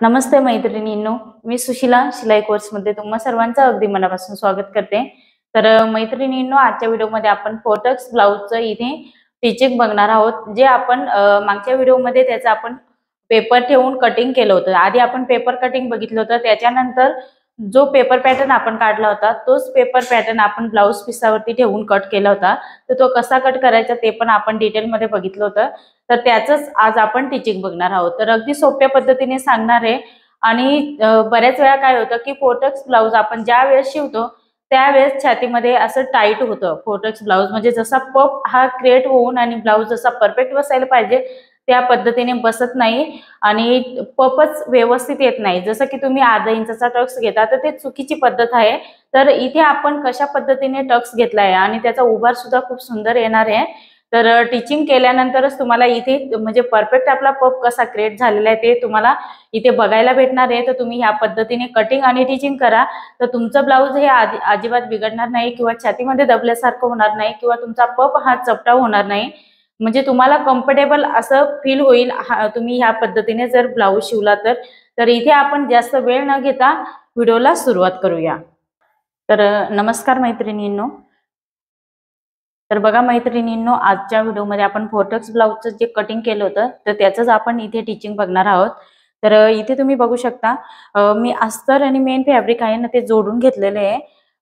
नमस्ते मैत्रिणींनो, मी सुशीला शिलाई कोर्समध्ये तुम्हा सर्वांचं अगदी मनापासून स्वागत करते। तर मैत्रिणींनो, आजच्या व्हिडिओमध्ये आपण फोटक्स ब्लाउजचं इथे टीचिंग बघणार आहोत। जे आपण मागच्या व्हिडिओमध्ये त्याचं आपण पेपर ठेवून कटिंग केलं होतं। आधी आपण पेपर कटिंग बघितलं होतं, त्याच्यानंतर जो पेपर पॅटर्न आपण काढला होता तोच पेपर पॅटर्न आपण ब्लाउज पिसावरती ठेवून कट केला होता। तर तो कसा कट करायचा ते पण आपण डिटेलमध्ये बघितलं होतं। तर त्याचंच आज आपण टीचिंग बघणार आहोत। तर अगदी सोप्या पद्धतीने सांगणार आहे। आणि बऱ्याच वेळा काय होतं की फोटक्स ब्लाउज आपण ज्या वेळेस शिवतो त्यावेळेस छातीमध्ये असं टाईट होतं। फोटक्स ब्लाउज म्हणजे जसा पफ हा क्रिएट होऊन आणि ब्लाउज जसा परफेक्ट बसायला पाहिजे त्या पद्धतीने बसत नाही आणि पफच व्यवस्थित येत नाही। जसं की तुम्ही अर्धा इंचाचा टक्स घेता तर ते चुकीची पद्धत आहे। तर इथे आपण कशा पद्धतीने टक्स घेतलाय आणि त्याचा उभार सुद्धा खूप सुंदर येणार आहे। तर टीचिंग केल्यानंतरच तुम्हाला इथे म्हणजे परफेक्ट आपला पफ कसा क्रिएट झालेला आहे ते तुम्हाला इथे बघायला भेटणार आहे। तर तुम्ही ह्या पद्धतीने कटिंग आणि टीचिंग करा, तर तुमचं ब्लाउज हे अजिबात बिघडणार नाही किंवा छातीमध्ये दबल्यासारखं होणार नाही किंवा तुमचा पफ हा चपटा होणार नाही। म्हणजे तुम्हाला कम्फर्टेबल असं फील होईल तुम्ही ह्या पद्धतीने जर ब्लाउज शिवला तर इथे आपण जास्त वेळ न घेता व्हिडिओला सुरुवात करूया। तर नमस्कार मैत्रिणींनो। तर बघा मैत्रिणींनो, आजच्या व्हिडिओमध्ये आपण फोटक्स ब्लाउजचं जे कटिंग केलं होतं तर त्याचंच आपण इथे टीचिंग बघणार आहोत। तर इथे तुम्ही बघू शकता मी अस्तर आणि मेन फॅब्रिक आहे ना ते जोडून घेतलेले आहे।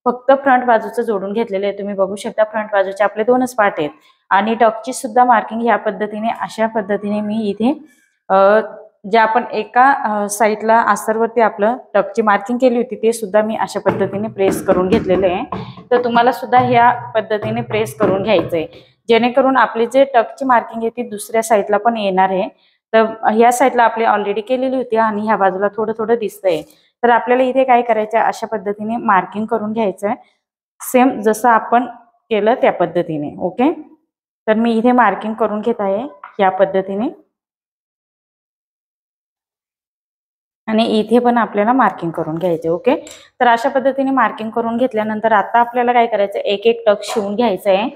फक्त फ्रंट बाजूचं जोडून घेतलेले आहे। तुम्ही बघू शकता फ्रंट बाजूचे आपले दोनच पार्ट आहेत आणि टक्सची सुद्धा मार्किंग ह्या पद्धतीने अशा पद्धतीने मी इथे जे आपण एका साईडला अस्तरवरती आपलं टक्सची मार्किंग केली होती ते सुद्धा मी अशा पद्धतीने प्रेस करून घेतलेले आहे। तर तुम्हाला सुद्धा ह्या पद्धतीने प्रेस करून घ्यायचंय, जेणेकरून आपली जे टक्सची मार्किंग आहे ती दुसऱ्या साईडला पण येणार आहे। तर ह्या साईडला आपली ऑलरेडी केलेली होती आणि ह्या बाजूला थोडं थोडं दिसतंय। तर आपल्याला इथे काय करायचं आहे, अशा पद्धतीने मार्किंग करून घ्यायचंय, सेम जसं आपण केलं त्या पद्धतीने। ओके, तर मी इथे मार्किंग करून घेत आहे या पद्धतीने आणि इथे पण आपल्याला मार्किंग करून घ्यायचे। ओके, तर अशा पद्धतीने मार्किंग करून घेतल्यानंतर आता आपल्याला काय करायचं, एक एक टक शिवून घ्यायचं आहे।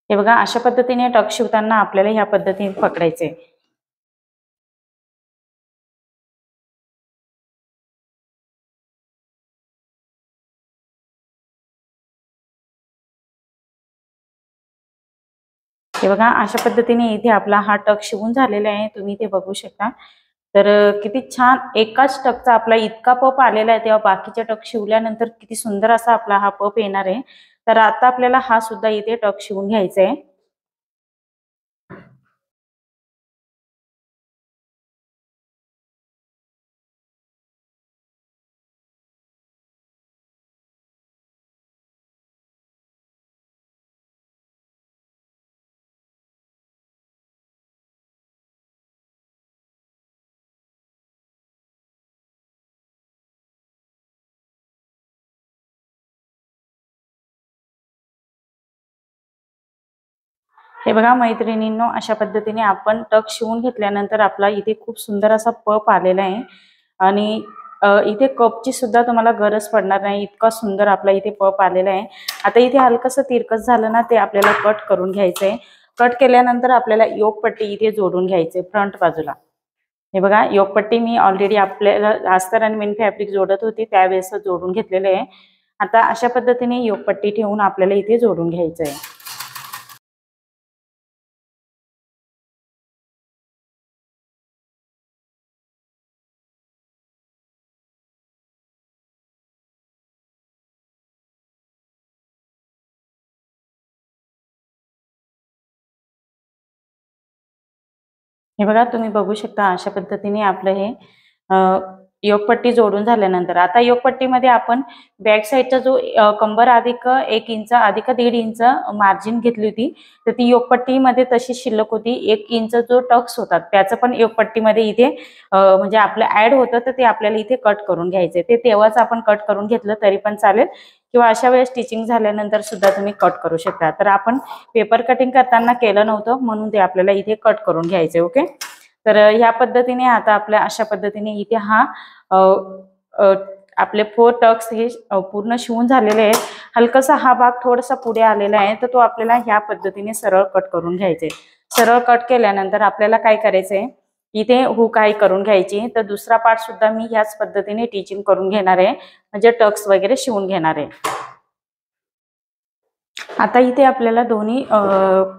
हे बघा, अशा पद्धतीने टक शिवताना आपल्याला ह्या पद्धतीने पकडायचे। हे बघा, अशा पद्धतीने इथे आपला हा टक शिवून झालेला आहे, तुम्ही ते बघू शकता। तर किती छान एकाच टकचा आपला इतका पफ आलेला आहे, तेव्हा बाकीच्या टक शिवल्यानंतर किती सुंदर असा आपला हा पफ येणार आहे। तर आता आपल्याला हा सुद्धा इथे टक शिवून घ्यायचा आहे। हे बघा मैत्रिणींनो, अशा पद्धतीने आपण टक शिवून घेतल्यानंतर आपला इथे खूप सुंदर असा पफ आलेला आहे आणि इथे कपची सुद्धा तुम्हाला गरज पडणार नाही, इतका सुंदर आपला इथे पफ आलेला आहे। आता इथे हलकसं तिरकस झालं ना ते आपल्याला कट करून घ्यायचं आहे। कट केल्यानंतर आपल्याला योगपट्टी इथे जोडून घ्यायचे फ्रंट बाजूला। हे बघा, योगपट्टी मी ऑलरेडी आपल्याला अस्तर आणि मेन फॅब्रिक जोडत होती त्यावेळेस जोडून घेतलेले आहे। आता अशा पद्धतीने योगपट्टी ठेवून आपल्याला इथे जोडून घ्यायचं आहे। हे बघा, तुम्ही बघू शकता अशा पद्धतीने आपलं हे योगपट्टी जोडून झाल्यानंतर आता योगपट्टीमध्ये आपण बॅक साईडचा जो कंबर अधिक 1 इंच अधिक 1.5 इंच मार्जिन घेतली होती, तर ती योगपट्टीमध्ये तशी शिल्लक होती। 1 इंच जो टक्स होता त्याचं पण योगपट्टीमध्ये इथे म्हणजे आपलं ऍड होतं, तर ते आपल्याला इथे कट करून घ्यायचे। ते तेव्हाच आपण कट करून घेतलं तरी पण चालेल किंवा अशा वेळेस स्टिचिंग झाल्यानंतर सुद्धा तुम्ही कट करू शकता। तर आपण पेपर कटिंग करताना केलं नव्हतं म्हणून ते आपल्याला इथे कट करून घ्यायचे। ओके, तर ह्या पद्धतीने आता आपल्या अशा पद्धतीने इथे हा आपले 4 टक्स हे पूर्ण शिवून झालेले आहेत. हलकासा हा भाग थोडासा पुढे आलेला आहे, तर तो आपल्याला ह्या पद्धतीने सरळ कट करून घ्यायचे. सरळ कट केल्यानंतर आपल्याला काय करायचंय, इथे हुक आहे करून घ्यायची. तर दुसरा पार्ट सुद्धा मी ह्याच पद्धतीने टिचिंग करून घेणार आहे, म्हणजे टक्स वगैरे शिवून घेणार आहे. आता इथे आपल्याला दोन्ही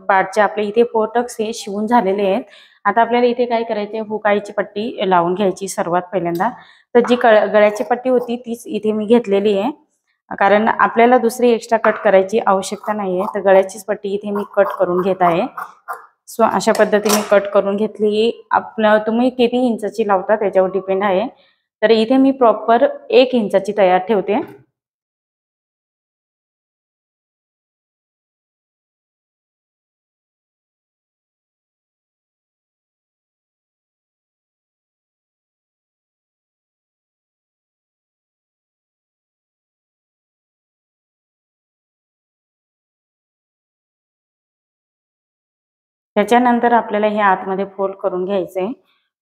पार्टचे आपले इथे 4 टक्स हे शिवून झालेले आहेत. आता आपल्याला इथे काय करायचे, हुकाईची पट्टी लावून घ्यायची सर्वात पहिल्यांदा. तर जी गळ्याची पट्टी होती तीच इथे मी घेतलेली आहे, कारण आपल्याला दुसरी एक्स्ट्रा कट करायची आवश्यकता नाहीये. तर गळ्याचीच पट्टी इथे मी कट करून घेत आहे. सो अशा पद्धतीने कट करून घेतली. आपलं तुम्ही किती इंचाची लावता त्याच्यावर डिपेंड आहे. तर इथे मी प्रॉपर 1 इंचाची तयार ठेवते. त्याच्यानंतर आपल्याला हे आतमध्ये फोल्ड करून घ्यायचे.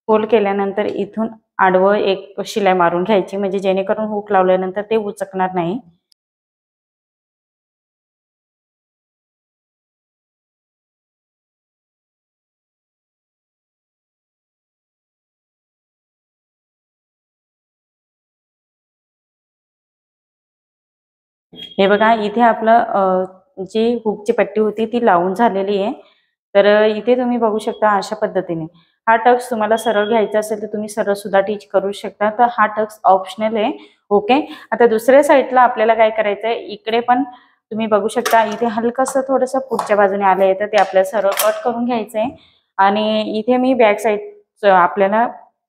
फोल्ड केल्यानंतर इथून आडवं एक शिलाई मारून घ्यायची, म्हणजे जेणेकरून हुक लावल्यानंतर ते उचकणार नाही. हे बघा इथे आपलं जी हुकची पट्टी होती ती लावून झालेली आहे. तर इथे तुम्ही बघू शकता अशा पद्धतीने. हा टक्स तुम्हाला सरळ घ्यायचा असेल तर तुम्ही सरळ सुद्धा टीच करू शकता. तर हा टक्स ऑप्शनल आहे. ओके. आता दुसऱ्या साईडला आपल्याला काय करायचंय, इकडे पण तुम्ही बघू शकता इथे हलकंसं थोडंसं पुढच्या बाजूने आलंय, तर ते आपल्याला सरळ कट करून घ्यायचंय. आणि इथे मी बॅक साईड आपल्याला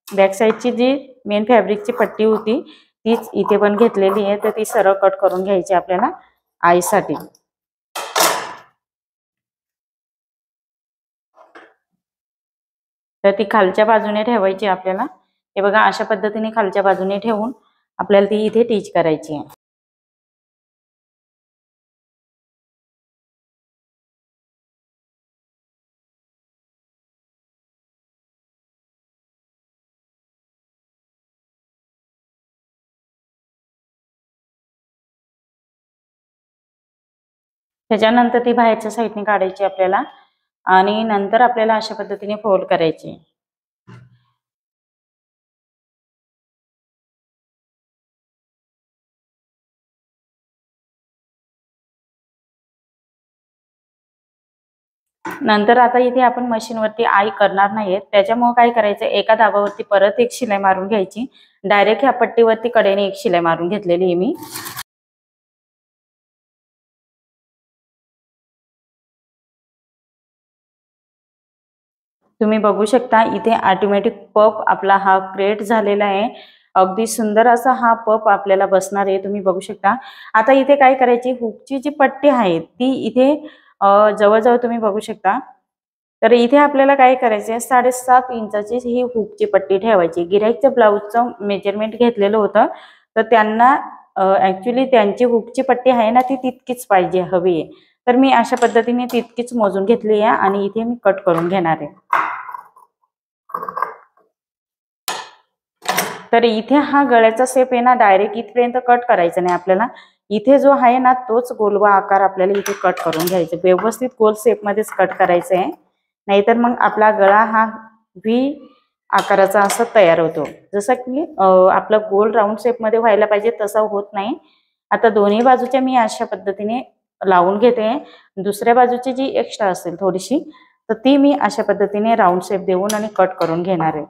बॅक साईडची जी मेन फॅब्रिकची पट्टी होती तीच इथे पण घेतलेली आहे, तर ती सरळ कट करून घ्यायची आपल्याला आईसाठी. तर ती खालच्या बाजूने ठेवायची आपल्याला. हे बघा अशा पद्धतीने खालच्या बाजूने ठेवून आपल्याला ती इथे टीच करायची आहे. त्याच्यानंतर ती बाहेरच्या साईडने काढायची आपल्याला आणि नंतर आपल्याला अशा पद्धतीने फोल्ड करायची. नंतर आता इथे आपण मशीनवरती आई करणार नाहीये, त्याच्यामुळे काय करायचं, एका दाबावरती परत एक शिलाई मारून घ्यायची. डायरेक्ट ह्या पट्टीवरती कडेने एक शिलाई मारून घेतलेली आहे मी. तुम्ही बघू शकता इथे ऑटोमॅटिक पफ आपला हा क्रिएट झालेला आहे. अगदी सुंदर असा हा पफ आपल्याला बसणार आहे. तुम्ही बघू शकता. आता इथे काय करायची, हुकची जी पट्टी आहे ती इथे जवळजवळ तुम्ही बघू शकता. तर इथे आपल्याला काय करायचे, 7.5 इंचाची ही हुकची पट्टी ठेवायची. गिऱ्हाईकच्या ब्लाऊजचं मेजरमेंट घेतलेलं होतं, तर त्यांना ऍक्च्युली त्यांची हुकची पट्टी आहे ना ती तितकीच पाहिजे हवी आहे. तर मी अशा पद्धतीने तितकीच मोजून घेतली आहे आणि इथे मी कट करून घेणार आहे. तर इथे हा गळ्याचा शेप आहे ना, डायरेक्ट इथपर्यंत कट करायचा नाही आपल्याला. इथे जो आहे ना तोच गोलवा आकार आपल्याला इथे कट करून घ्यायचा. व्यवस्थित गोल शेप मध्येच कट करायचं आहे, नाहीतर मग आपला गळा हा व्ही आकाराचा असा तयार होतो. जसं की आपला गोल राऊंड शेप मध्ये व्हायला पाहिजे तसा होत नाही. आता दोन्ही बाजूच्या मी अशा पद्धतीने लावून घेते. दुसऱ्या बाजूची जी एक्स्ट्रा असेल थोडीशी, तर ती मी अशा पद्धतीने राऊंड शेप देऊन आणि कट करून घेणार आहे.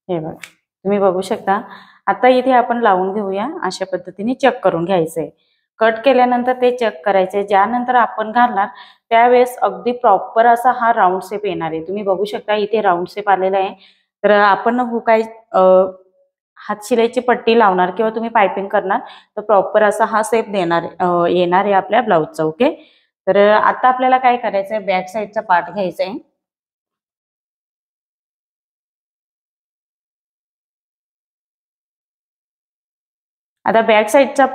हे बघा तुम्ही बघू शकता. आता इथे आपण लावून घेऊया. अशा पद्धतीने चेक करून घ्यायचंय. कट केल्यानंतर ते चेक करायचंय. ज्यानंतर आपण घालणार त्यावेळेस अगदी प्रॉपर असा हा राऊंड शेप येणार आहे. तुम्ही बघू शकता इथे राऊंड शेप आलेला आहे. तर आपण हुकाई हातशिलाईची पट्टी लावणार किंवा तुम्ही पायपिंग करणार तर प्रॉपर असा हा शेप देणार येणार आहे आपल्या ब्लाऊजचा. ओके. तर आता आपल्याला काय करायचंय, बॅक साईडचा पार्ट घ्यायचा आहे. आता बॅक साईडचा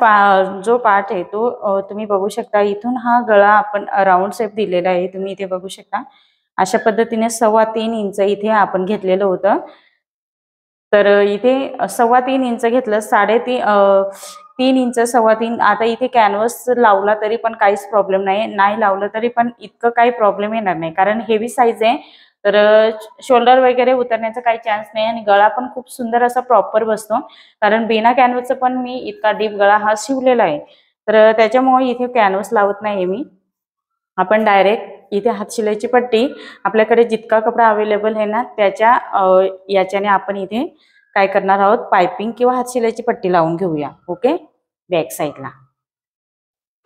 जो पार्ट आहे तो तुम्ही बघू शकता. इथून हा गळा आपण राऊंड शेप दिलेला आहे, तुम्ही इथे बघू शकता. अशा पद्धतीने 3.25 इंच इथे आपण घेतलेलं होतं। तर इथे 3.25 इंच घेतलं, 3 इंच 3.25। आता इथे कॅनव्हास लावला तरी पण काहीच प्रॉब्लेम नाही, नाही लावलं तरी पण इतकं काही प्रॉब्लेम येणार नाही, कारण हेवी साईज आहे। तर शोल्डर वगैरे उतरण्याचा काही चान्स नाही आणि गळा पण खूप सुंदर असा प्रॉपर बसतो, कारण बिना कॅनव्हासचं पण मी इतका डीप गळा हा शिवलेला आहे। तर त्याच्यामुळे इथे कॅनव्हास लावत नाही मी। आपण डायरेक्ट इथे हातशिलाईची पट्टी आपल्याकडे जितका कपडा अवेलेबल आहे ना त्याच्या याच्याने आपण इथे काय करणार आहोत, पाइपिंग किंवा हातशिलाईची पट्टी लावून घेऊया। ओके, बॅक साईडला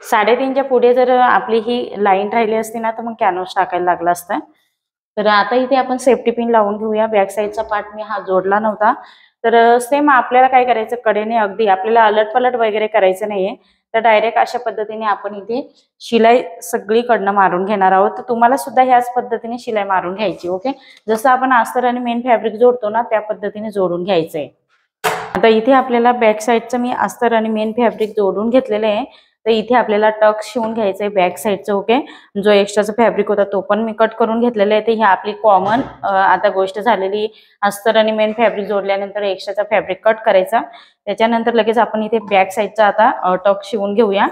3.5च्या पुढे जर आपली ही लाईन राहिली असती ना तर मग कॅनव्हास टाकायला लागला असता। तर आता इथे आपण सेफ्टी पिन लावून घेऊया। बॅक साईडचा पार्ट मी हा जोडला नव्हता। तर सेम आपल्याला काय करायचं, कडेने अगदी आपल्याला अलटपलट वगैरे करायचं नाहीये, तर डायरेक्ट अशा पद्धतीने आपण इथे शिलाई सगळीकडनं मारून घेणार आहोत। तर तुम्हाला सुद्धा ह्याच पद्धतीने शिलाई मारून घ्यायची। ओके, जसं आपण अस्तर आणि मेन फॅब्रिक जोडतो ना त्या पद्धतीने जोडून घ्यायचंय। आता इथे आपल्याला बॅक साईडचं मी अस्तर आणि मेन फॅब्रिक जोडून घेतलेलं आहे। तर इथे आपल्याला टक्स शिवून घ्यायचंय बॅक साईडचं। ओके, जो एक्स्ट्राचा फॅब्रिक होता तो पण मी कट करून घेतलेला आहे। तर ही आपली कॉमन आता गोष्ट झालेली, अस्तर आणि मेन फॅब्रिक जोडल्यानंतर एक्स्ट्राचा फॅब्रिक कट करायचा, त्याच्यानंतर लगेच आपण इथे बॅक साईडचा आता टक्स शिवून घेऊया।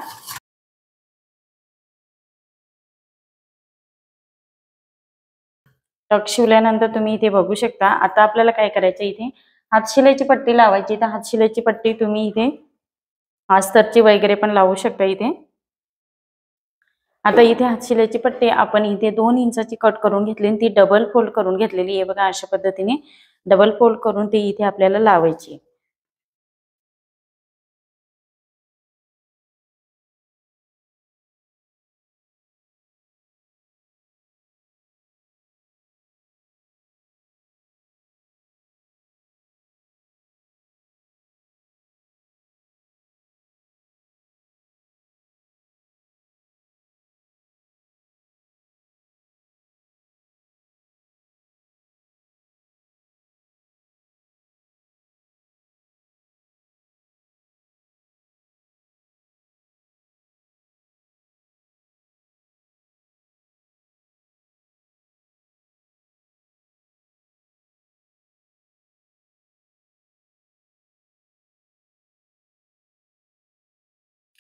टक्स शिवल्यानंतर तुम्ही इथे बघू शकता, आता आपल्याला काय करायचं, इथे हातशिलाईची पट्टी लावायची। तर हातशिलाईची पट्टी तुम्ही इथे अस्तरची वगैरे पण लावू शकता इथे। आता इथे हातशिलाईची पट्टी आपण इथे 2 इंचाची कट करून घेतली आणि ती डबल फोल्ड करून घेतलेली आहे बघा। अशा पद्धतीने डबल फोल्ड करून ती इथे आपल्याला लावायची।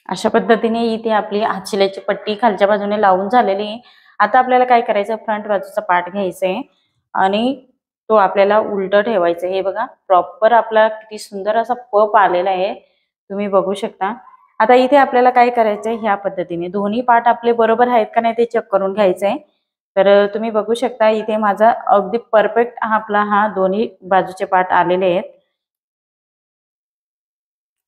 अशा पद्धतीने इथे आपली हातशिलाईची पट्टी खालच्या बाजूने लावून झालेली आहे। आता आपल्याला काय करायचं, फ्रंट बाजूचा पार्ट घ्यायचा आहे आणि तो आपल्याला उलट ठेवायचा आहे। हे बघा, प्रॉपर आपला किती सुंदर असा पप आलेला आहे, तुम्ही बघू शकता। आता इथे आपल्याला काय करायचं आहे, ह्या पद्धतीने दोन्ही पार्ट आपले बरोबर आहेत का नाही ते चेक करून घ्यायचं आहे। तर तुम्ही बघू शकता इथे माझा अगदी परफेक्ट आपला हा दोन्ही बाजूचे पार्ट आलेले आहेत,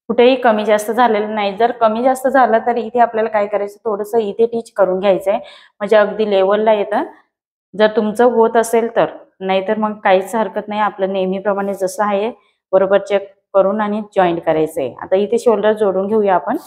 कुठेही कमी जास्त झालेलं नाही। जर कमी जास्त झालं तर इथे आपल्याला काय करायचं, थोडंसं इथे टीच करून घ्यायचंय, म्हणजे अगदी लेवलला येतं। जर तुमचं होत असेल तर, नाहीतर मग काहीच हरकत नाही, आपलं नेहमीप्रमाणे जसं आहे बरोबर चेक करून आणि जॉईंट करायचंय। आता इथे शोल्डर जोडून घेऊया आपण।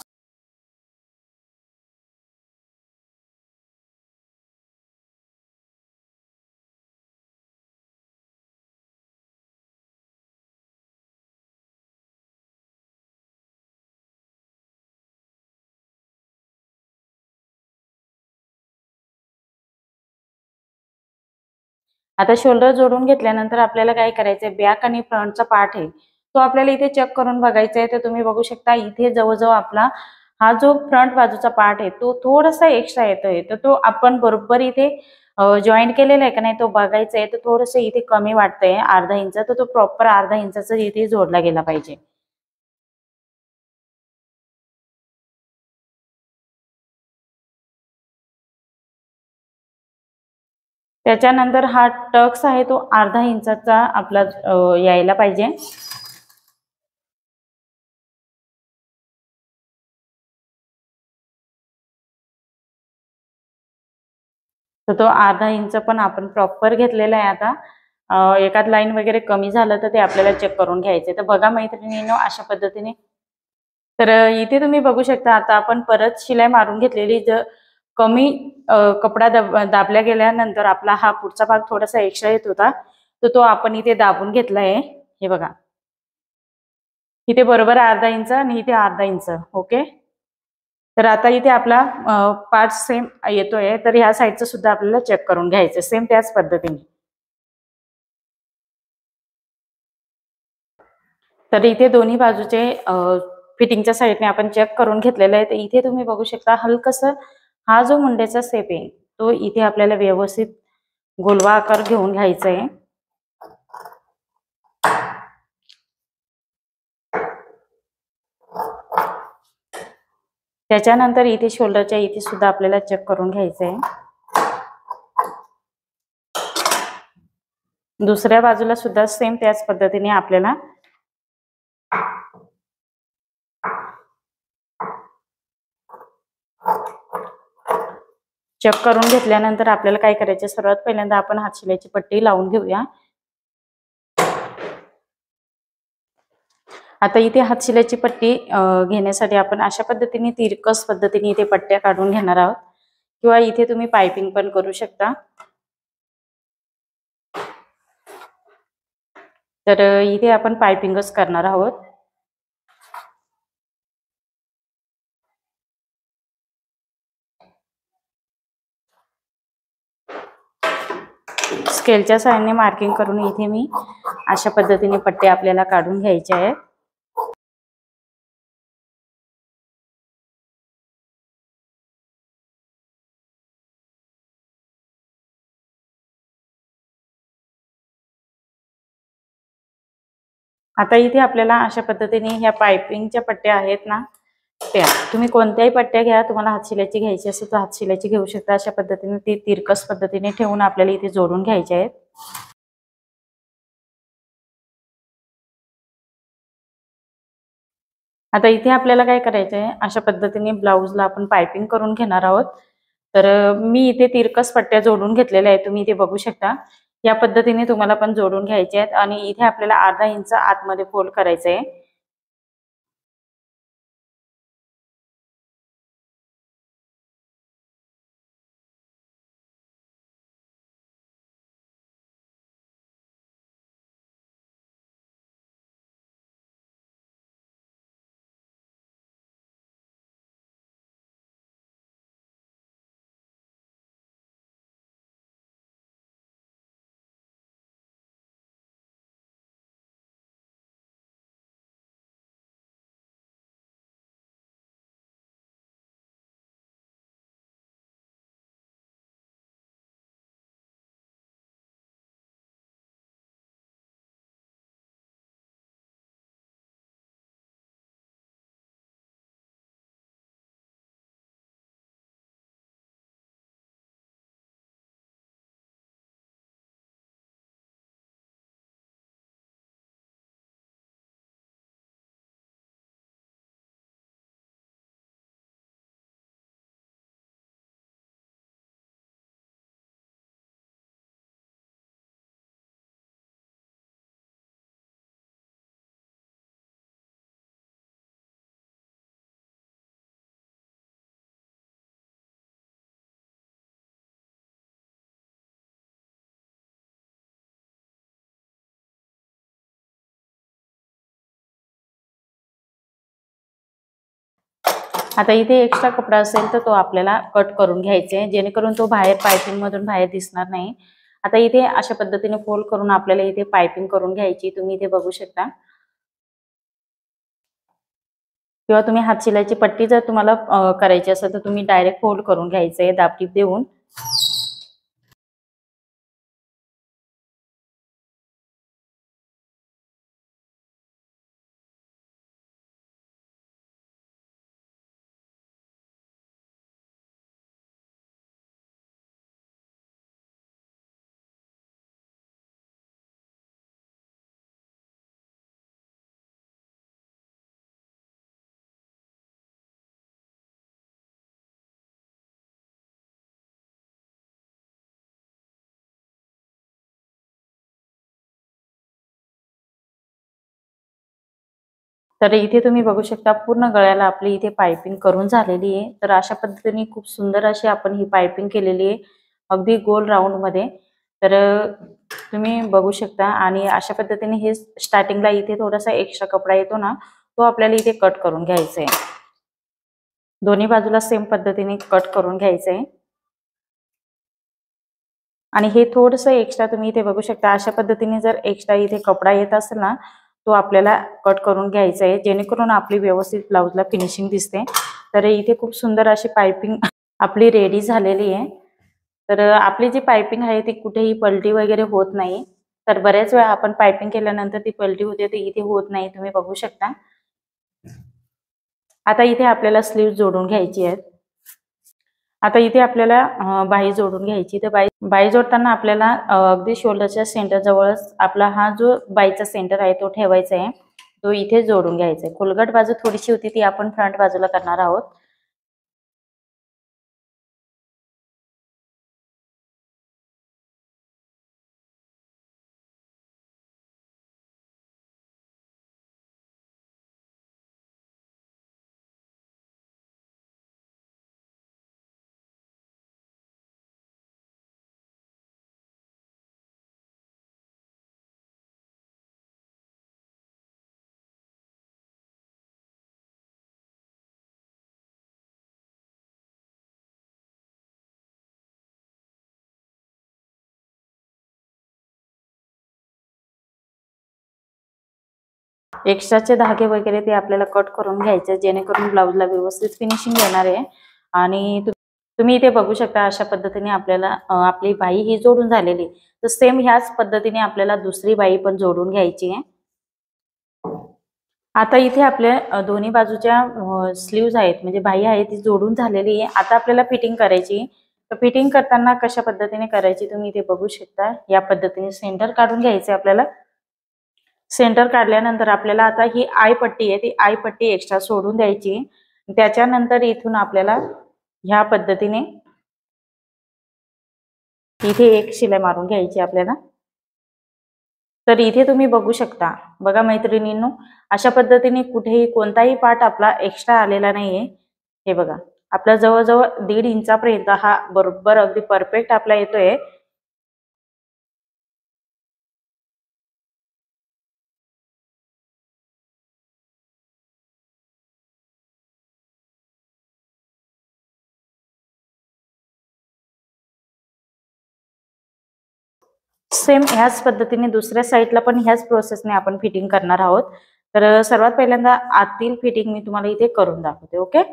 आता शोल्डर जोडून घेतल्यानंतर आपल्याला काय करायचंय, बॅक आणि फ्रंटचा पार्ट आहे तो आपल्याला इथे चेक करून बघायचा आहे। तर तुम्ही बघू शकता इथे जवळजवळ आपला हा जो फ्रंट बाजूचा पार्ट आहे तो थोडासा एक्स्ट्रा येतोय, तर तो आपण बरोबर इथे जॉईंट केलेला आहे का नाही तो बघायचा आहे। तर थोडंसं इथे कमी वाटतंय अर्धा इंच, तर तो प्रॉपर अर्धा इंचाचा इथे जोडला गेला पाहिजे। त्याच्यानंतर हा टक्स आहे तो अर्धा इंचाचा आपला यायला पाहिजे। तर तो अर्धा इंच पण आपण प्रॉपर घेतलेला आहे। आता एखाद लाईन वगैरे कमी झालं तर ते आपल्याला चेक करून घ्यायचे। तर बघा मैत्रिणींनो, अशा पद्धतीने तर इथे तुम्ही बघू शकता, आता आपण परत शिलाई मारून घेतलेली। जर कमी कपडा दाबल्या गेल्यानंतर आपला हा पुढचा भाग थोडासा एक्स्ट्रा येत होता, तर तो आपण इथे दाबून घेतला आहे। हे बघा, इथे बरोबर अर्धा इंच आणि इथे अर्धा इंच। ओके, तर आता इथे आपला पार्ट सेम येतोय, तर ह्या साईडचं सुद्धा आपल्याला चेक करून घ्यायचं सेम त्याच पद्धतीने. तर इथे दोन्ही बाजूचे फिटिंगच्या साईडने आपण चेक करून घेतलेलं आहे. तर इथे तुम्ही बघू शकता हलकसं हा जो मुंड्याचा शेप आहे तो इथे आपल्याला व्यवस्थित गोलवा आकार घेऊन घ्यायचा आहे. त्याच्यानंतर इथे शोल्डरच्या इथे सुद्धा आपल्याला चेक करून घ्यायचं आहे. दुसऱ्या बाजूला सुद्धा सेम त्याच पद्धतीने आपल्याला चेक करून घेतल्यानंतर आपल्याला काय करायचं, सर्वात पहिल्यांदा आपण हातशिलाईची पट्टी लावून घेऊया. आता इथे हातशिलाईची पट्टी घेण्यासाठी आपण अशा पद्धतीने तिरकस पद्धतीने इथे पट्ट्या काढून घेणार आहोत, किंवा इथे तुम्ही पायपिंग पण करू शकता. तर इथे आपण पायपिंगच करणार आहोत. स्केलच्या साहाय्याने मार्किंग करून इथे मी अशा पद्धतीने पट्टे आपल्याला काढून घ्यायचे आहेत. आता इथे आपल्याला अशा पद्धतीने ह्या पायपिंगच्या पट्ट्या आहेत ना, त्या तुम्ही कोणत्याही पट्ट्या घ्या, तुम्हाला हातशिलाईची घ्यायची असेल तर हातशिलाईची घेऊ शकता. अशा पद्धतीने ती तिरकस पद्धतीने ठेवून आपल्याला इथे जोडून घ्यायचे आहेत. आता इथे आपल्याला काय करायचं आहे, अशा पद्धतीने ब्लाऊजला आपण पायपिंग करून घेणार आहोत. तर मी इथे तिरकस पट्ट्या जोडून घेतलेल्या आहेत, तुम्ही इथे बघू शकता. या पद्धतीने तुम्हाला पण जोडून घ्यायचे आहेत आणि इथे आपल्याला अर्धा इंच आतमध्ये फोल्ड करायचं आहे. आता इथे एक्स्ट्रा कपडा असेल तर तो आपल्याला कट करून घ्यायचा आहे, जेणेकरून तो बाहेर पायपिंग मधून बाहेर दिसणार नाही. आता इथे अशा पद्धतीने फोल्ड करून आपल्याला इथे पायपिंग करून घ्यायची, तुम्ही इथे बघू शकता. किंवा तुम्ही हातशिलाईची पट्टी जर तुम्हाला करायची असेल तर तुम्ही डायरेक्ट फोल्ड करून घ्यायचं आहे दाबटीप देऊन. तर इथे तुम्ही बघू शकता पूर्ण गळ्याला आपली इथे पायपिंग करून झालेली आहे. तर अशा पद्धतीने खूप सुंदर अशी आपण ही पायपिंग केलेली आहे, अगदी गोल राऊंड मध्ये. तर तुम्ही बघू शकता. आणि अशा पद्धतीने हे स्टार्टिंगला इथे थोडासा एक्स्ट्रा कपडा येतो ना, तो आपल्याला इथे कट करून घ्यायचा आहे. दोन्ही बाजूला सेम पद्धतीने कट करून घ्यायचं आहे. आणि हे थोडंसं एक्स्ट्रा तुम्ही इथे बघू शकता, अशा पद्धतीने जर एक्स्ट्रा इथे कपडा येत असेल ना, तो आपल्याला कट करून घ्यायचा आहे, जेणेकरून आपली व्यवस्थित ब्लाऊजला फिनिशिंग दिसते. तर इथे खूप सुंदर अशी पाइपिंग आपली रेडी झालेली आहे. तर आपली जी पाइपिंग आहे ती कुठेही पलटी वगैरे होत नाही. तर बऱ्याच वेळा आपण पाइपिंग केल्यानंतर ती पलटी होते, ते इथे होत नाही, तुम्ही बघू शकता. आता इथे आपल्याला स्लीव्ह जोडून घ्यायची आहे. आता इथे आपल्याला बाही जोडून घ्यायची. तर बाही जोडताना आपल्याला अगदी शोल्डरच्या सेंटर जवळच आपला हा जो बाईचा सेंटर आहे तो ठेवायचा आहे, तो इथे जोडून घ्यायचा आहे. खोलगट बाजू थोडीशी होती ती आपण फ्रंट बाजूला करणार आहोत. एक्स्ट्राचे धागे वगैरे ते आपल्याला कट करून घ्यायचे, जेणेकरून ब्लाऊजला व्यवस्थित फिनिशिंग येणार आहे. आणि तुम्ही इथे बघू शकता, अशा पद्धतीने आपल्याला आपली बाही ही जोडून झालेली. तर सेम ह्याच पद्धतीने आपल्याला दुसरी बाही पण जोडून घ्यायची आहे. आता इथे आपल्या दोन्ही बाजूच्या स्लीव्ज आहेत, म्हणजे बाही आहे ती जोडून झालेली आहे. आता आपल्याला फिटिंग करायची. तर फिटिंग करताना कशा पद्धतीने करायची तुम्ही इथे बघू शकता. या पद्धतीने सेंटर काढून घ्यायचे आपल्याला. सेंटर काढल्यानंतर आपल्याला आता ही आय पट्टी आहे, ती आय पट्टी एक्स्ट्रा सोडून द्यायची. त्याच्यानंतर इथून आपल्याला ह्या पद्धतीने इथे एक शिलाई मारून घ्यायची आपल्याला. तर इथे तुम्ही बघू शकता, बघा मैत्रिणींनो, अशा पद्धतीने कुठेही कोणताही पार्ट आपला एक्स्ट्रा आलेला नाहीये. हे बघा, आपला जवळजवळ 1.5 इंचापर्यंत हा बरोबर अगदी परफेक्ट आपला येतोय. सेम ह्याच पद्धतीने दुसऱ्या साईडला पण ह्याच प्रोसेसने आपण फिटिंग करणार आहोत. तर सर्वात पहिल्यांदा आतील फिटिंग मी तुम्हाला इथे करून दाखवते. ओके,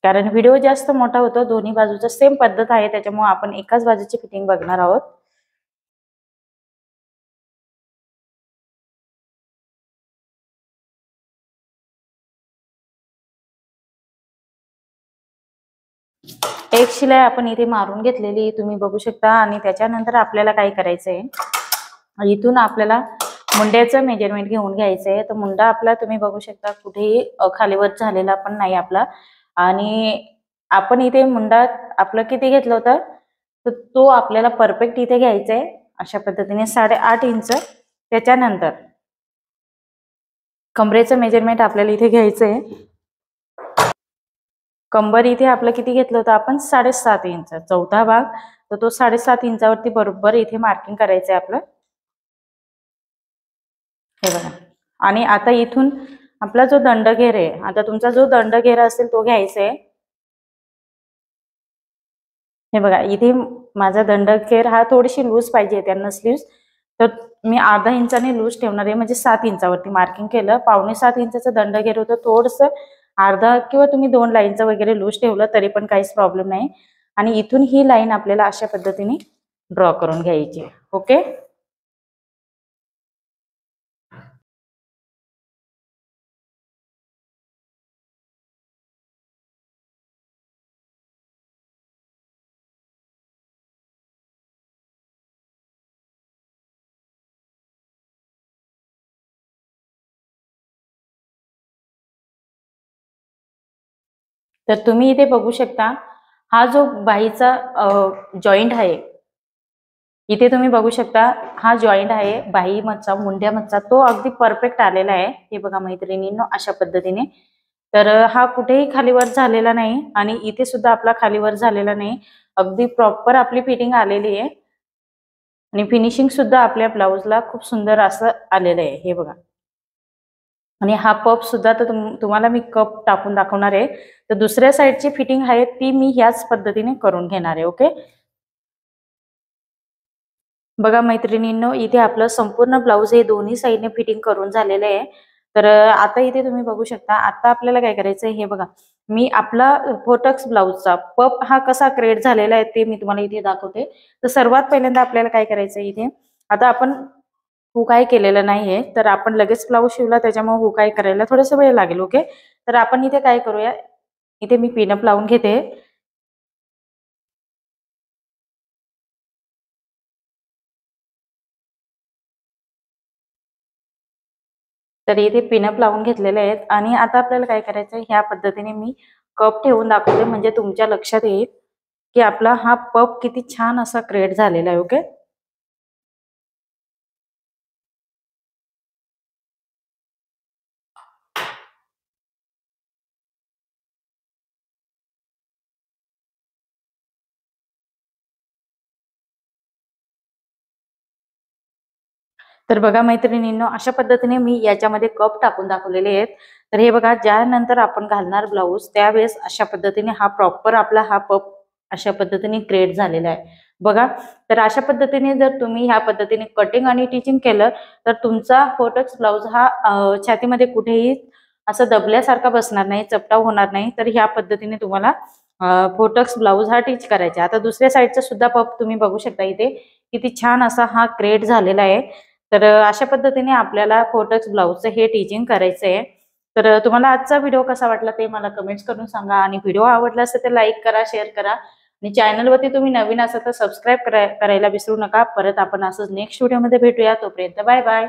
कारण व्हिडिओ जास्त मोठा होतो, दोन्ही बाजूचा सेम पद्धत आहे, त्याच्यामुळे आपण एकाच बाजूची फिटिंग बघणार आहोत. एक शिलाई आपण इथे मारून घेतलेली तुम्ही बघू शकता. आणि त्याच्यानंतर आपल्याला काय करायचंय, इथून आपल्याला मुंड्याचं मेजरमेंट घेऊन घ्यायचंय. तर मुंडा आपला तुम्ही बघू शकता कुठेही खालीवर झालेला पण नाही आपला. आणि आपण इथे मुंडा आपलं किती घेतलं होतं, तर तो आपल्याला परफेक्ट इथे घ्यायचा आहे, अशा पद्धतीने 8.5 इंच. त्याच्यानंतर कमरेचं मेजरमेंट आपल्याला इथे घ्यायचंय. कंबर इथे आपलं किती घेतलं होतं आपण, 7.5 इंच, चौथा भाग. तर तो 7.5 इंचावरती बरोबर इथे मार्किंग करायचंय आपलं. हे बघा. आणि आता इथून आपला जो दंडघेर आहे, आता तुमचा जो दंडघेर असेल तो घ्यायचा आहे. हे बघा, इथे माझा दंडघेर हा थोडीशी लूज पाहिजे त्यांना स्लीव्स. तर मी अर्धा इंचाने लूज ठेवणार आहे, म्हणजे 7 इंचावरती मार्किंग केलं. 5.25 इंचाचं दंडघेर होतं, थोडस अर्धा किंवा तुम्ही 2 लाईनचं वगैरे लूज ठेवलं तरी पण काहीच प्रॉब्लेम नाही. आणि इथून ही लाईन आपल्याला अशा पद्धतीने ड्रॉ करून घ्यायची. ओके, तर तुम्ही इथे बघू शकता, हा जो बाहीचा जॉईंट आहे, इथे तुम्ही बघू शकता, हा जॉईंट आहे बाही मधचा, मुंड्या मधचा, तो अगदी परफेक्ट आलेला आहे. हे बघा मैत्रिणींनो, अशा पद्धतीने. तर हा कुठेही खालीवर झालेला नाही आणि इथे सुद्धा आपला खालीवर झालेला नाही. अगदी प्रॉपर आपली फिटिंग आलेली आहे. आणि फिनिशिंग सुद्धा आपल्या ब्लाऊजला खूप सुंदर असं आलेलं आहे. हे बघा. आणि हा पफ सुद्धा तर तुम्हाला मी कप टाकून दाखवणार आहे. तर दुसऱ्या साईडची फिटिंग आहे ती मी ह्याच पद्धतीने करून घेणार आहे. ओके, बघा मैत्रिणींनो, इथे आपलं संपूर्ण ब्लाऊज हे दोन्ही साईडने फिटिंग करून झालेलं आहे. तर आता इथे तुम्ही बघू शकता. आता आपल्याला काय करायचं आहे, हे बघा, मी आपला फोटक्स ब्लाऊजचा पप हा कसा क्रिएट झालेला आहे ते मी तुम्हाला इथे दाखवते. तर सर्वात पहिल्यांदा आपल्याला काय करायचं आहे, इथे आता आपण हुकाई केलेलं नाहीये, तर आपण लगेच ब्लाऊज शिवला त्याच्यामुळे हुकाई करायला थोडासा वेळ लागेल. ओके, तर आपण इथे काय करूया, इथे मी पिनअप लावून घेते. तर इथे पिनअप लावून घेतलेले आहेत आणि आता आपल्याला काय करायचं आहे, ह्या पद्धतीने मी कप ठेवून दाखवते म्हणजे तुमच्या लक्षात येईल की आपला हा पप किती छान असा क्रिएट झालेला आहे. ओके, तर बघा मैत्रिणींनो, अशा पद्धतीने मी याच्यामध्ये कप टाकून दाखवलेले आहेत. तर हे बघा, ज्यानंतर आपण घालणार ब्लाऊज त्यावेळेस अशा पद्धतीने हा प्रॉपर आपला हा पप अशा पद्धतीने क्रिएट झालेला आहे. बघा, तर अशा पद्धतीने जर तुम्ही ह्या पद्धतीने कटिंग आणि टिचिंग केलं तर तुमचा फोटक्स ब्लाऊज हा छातीमध्ये कुठेही असं दबल्यासारखा बसणार नाही, चपटाव होणार नाही. तर ह्या पद्धतीने तुम्हाला फोटक्स ब्लाऊज हा टिच करायचा. आता दुसऱ्या साईडचा सुद्धा पप तुम्ही बघू शकता, इथे किती छान असा हा क्रिएट झालेला आहे. तर अशा पद्धतीने आपल्याला फोटक्स ब्लाऊजचं हे टीचिंग करायचं आहे. तर तुम्हाला आजचा व्हिडिओ कसा वाटला ते मला कमेंट्स करून सांगा आणि व्हिडिओ आवडला असेल तर लाईक करा, शेअर करा आणि चॅनलवरती तुम्ही नवीन असाल तर सबस्क्राईब करायला विसरू नका. परत आपण असंच नेक्स्ट व्हिडिओमध्ये भेटूया. तोपर्यंत बाय बाय.